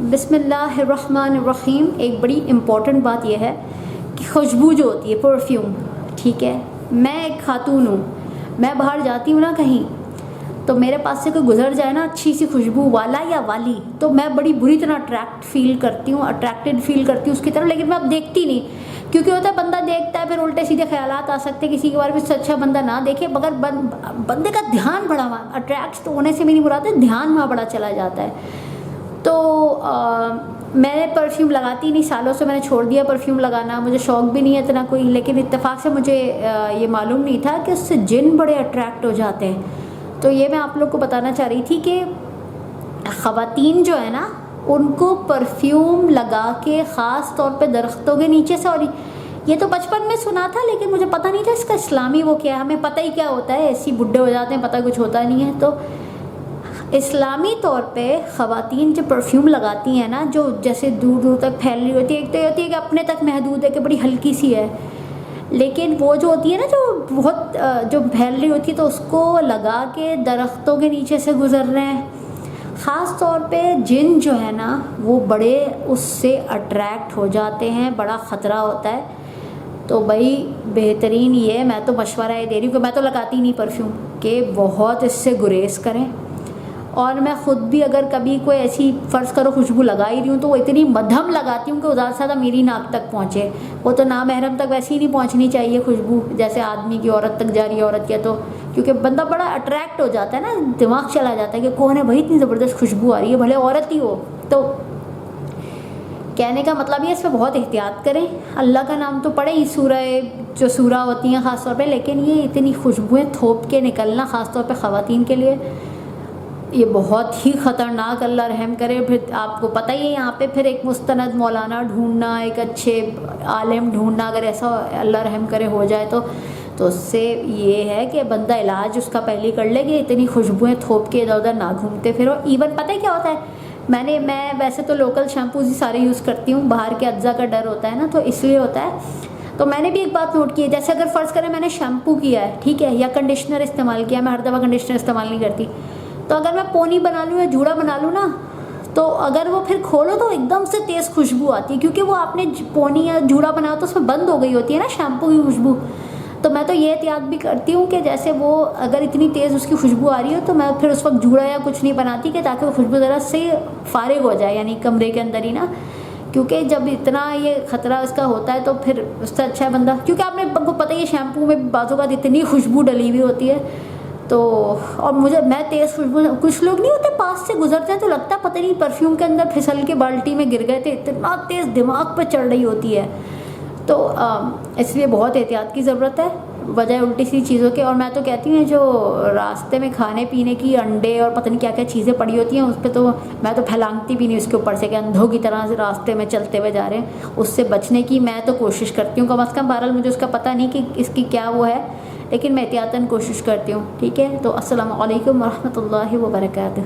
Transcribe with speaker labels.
Speaker 1: بسم اللہ الرحمن الرحیم. ایک بڑی امپورٹنٹ بات یہ ہے کہ خوشبو جو ہوتی ہے پرفیوم، ٹھیک ہے، میں ایک خاتون ہوں، میں باہر جاتی ہوں نا کہیں تو میرے پاس سے کوئی گزر جائے نا اچھی سی خوشبو والا یا والی، تو میں بڑی بری طرح اٹریکٹیڈ فیل کرتی ہوں اس کی طرف. لیکن میں اب دیکھتی نہیں، کیونکہ ہوتا ہے بندہ دیکھتا ہے پھر الٹے سیدھے خیالات آ سکتے ہیں کسی کے بارے میں. اس سے اچھا بندہ نہ دیکھے. مگر بندے کا دھیان بڑا اٹریکٹ ہونے سے میری مراد ہے دھیان وہاں بڑا چلا جاتا ہے. تو میں نے پرفیوم لگاتی نہیں، سالوں سے میں نے چھوڑ دیا پرفیوم لگانا. مجھے شوق بھی نہیں ہے اتنا کوئی، لیکن اتفاق سے مجھے یہ معلوم نہیں تھا کہ اس سے جن بڑے اٹریکٹ ہو جاتے ہیں. تو یہ میں آپ لوگ کو بتانا چاہ رہی تھی کہ خواتین جو ہے نا ان کو پرفیوم لگا کے خاص طور پہ درختوں کے نیچے سے، اور یہ تو بچپن میں سنا تھا لیکن مجھے پتہ نہیں تھا اس کا اسلامی وہ کیا ہے. ہمیں پتہ ہی کیا ہوتا ہے، ایسی بڈھے ہو جاتے ہیں، پتہ کچھ ہوتا نہیں ہے. تو اسلامی طور پہ خواتین جو پرفیوم لگاتی ہیں نا، جو جیسے دور دور تک پھیل رہی ہوتی ہے، ایک تو یہ ہوتی ہے کہ اپنے تک محدود ہے کہ بڑی ہلکی سی ہے، لیکن وہ جو ہوتی ہے نا جو بہت جو پھیل رہی ہوتی ہے تو اس کو لگا کے درختوں کے نیچے سے گزر رہے ہیں. خاص طور پہ جن جو ہے نا وہ بڑے اس سے اٹریکٹ ہو جاتے ہیں، بڑا خطرہ ہوتا ہے. تو بھائی بہترین یہ میں تو مشورہ یہ دے رہی ہوں کہ میں تو لگاتی نہیں پرفیوم، کہ بہت اس سے گریز کریں. اور میں خود بھی اگر کبھی کوئی ایسی فرض کرو خوشبو لگا ہی رہی ہوں تو وہ اتنی مدھم لگاتی ہوں کہ زیادہ سے زیادہ میری ناک تک پہنچے. وہ تو نامحرم تک ویسے ہی نہیں پہنچنی چاہیے خوشبو، جیسے آدمی کی عورت تک جا رہی ہے عورت کے، تو کیونکہ بندہ بڑا اٹریکٹ ہو جاتا ہے نا، دماغ چلا جاتا ہے کہ کون ہے بھائی اتنی زبردست خوشبو آ رہی ہے، بھلے عورت ہی ہو. تو کہنے کا مطلب یہ اس پہ بہت احتیاط کریں. اللہ کا نام تو پڑھیں، یہ سورہ ہوتی ہیں خاص طور پہ، لیکن یہ اتنی خوشبوئیں تھوپ کے نکلنا خاص طور پہ خواتین کے لیے یہ بہت ہی خطرناک. اللہ رحم کرے. پھر آپ کو پتہ ہی ہے یہاں پہ پھر ایک مستند مولانا ڈھونڈنا، ایک اچھے عالم ڈھونڈنا، اگر ایسا اللہ رحم کرے ہو جائے تو اس سے یہ ہے کہ بندہ علاج اس کا پہلے کر لے کہ اتنی خوشبوئیں تھوپ کے ادھر ادھر نہ گھومتے پھرو. ایون پتہ ہے کیا ہوتا ہے، میں ویسے تو لوکل شیمپوز ہی سارے یوز کرتی ہوں، باہر کے اجزا کا ڈر ہوتا ہے نا، تو اس لیے ہوتا ہے. تو میں نے بھی ایک بات نوٹ کی ہے، جیسے اگر فرض کریں میں نے شیمپو کیا ہے، ٹھیک ہے، یا کنڈیشنر استعمال کیا، میں ہر دفعہ کنڈیشنر استعمال نہیں کرتی، تو اگر میں پونی بنا لوں یا جوڑا بنا لوں نا، تو اگر وہ پھر کھولو تو ایک دم سے تیز خوشبو آتی ہے، کیونکہ وہ آپ نے پونی یا جوڑا بنا تو اس میں بند ہو گئی ہوتی ہے نا شیمپو کی خوشبو. تو میں تو یہ احتیاط بھی کرتی ہوں کہ جیسے وہ اگر اتنی تیز اس کی خوشبو آ رہی ہو تو میں پھر اس وقت جوڑا یا کچھ نہیں بناتی، کہ تاکہ وہ خوشبو ذرا سے فارغ ہو جائے، یعنی کمرے کے اندر ہی نا. کیونکہ جب اتنا یہ خطرہ اس کا ہوتا ہے تو پھر اس سے اچھا ہے بندہ، کیونکہ آپ کو پتہ ہی ہے شیمپو میں بعض اوقات اتنی خوشبو ڈلی ہوئی ہوتی ہے. تو اور میں تیز خوشبو، کچھ لوگ نہیں ہوتے پاس سے گزرتے ہیں تو لگتا ہے پتہ نہیں پرفیوم کے اندر پھسل کے بالٹی میں گر گئے تھے، اتنا تیز دماغ پہ چڑھ رہی ہوتی ہے. تو اس لیے بہت احتیاط کی ضرورت ہے بجائے الٹی سی چیزوں کے. اور میں تو کہتی ہوں جو راستے میں کھانے پینے کی انڈے اور پتہ نہیں کیا کیا چیزیں پڑی ہوتی ہیں اس پہ تو میں تو پھیلانگتی بھی نہیں اس کے اوپر سے، کہ اندھوں کی طرح سے راستے میں چلتے ہوئے جا رہے ہیں، اس سے بچنے کی میں تو کوشش کرتی ہوں کم از کم. بہرحال مجھے اس کا پتہ نہیں کہ اس کی کیا وہ ہے، لیکن میں احتیاطاً کوشش کرتی ہوں. ٹھیک ہے، تو السلام علیکم ورحمۃ اللہ وبرکاتہ.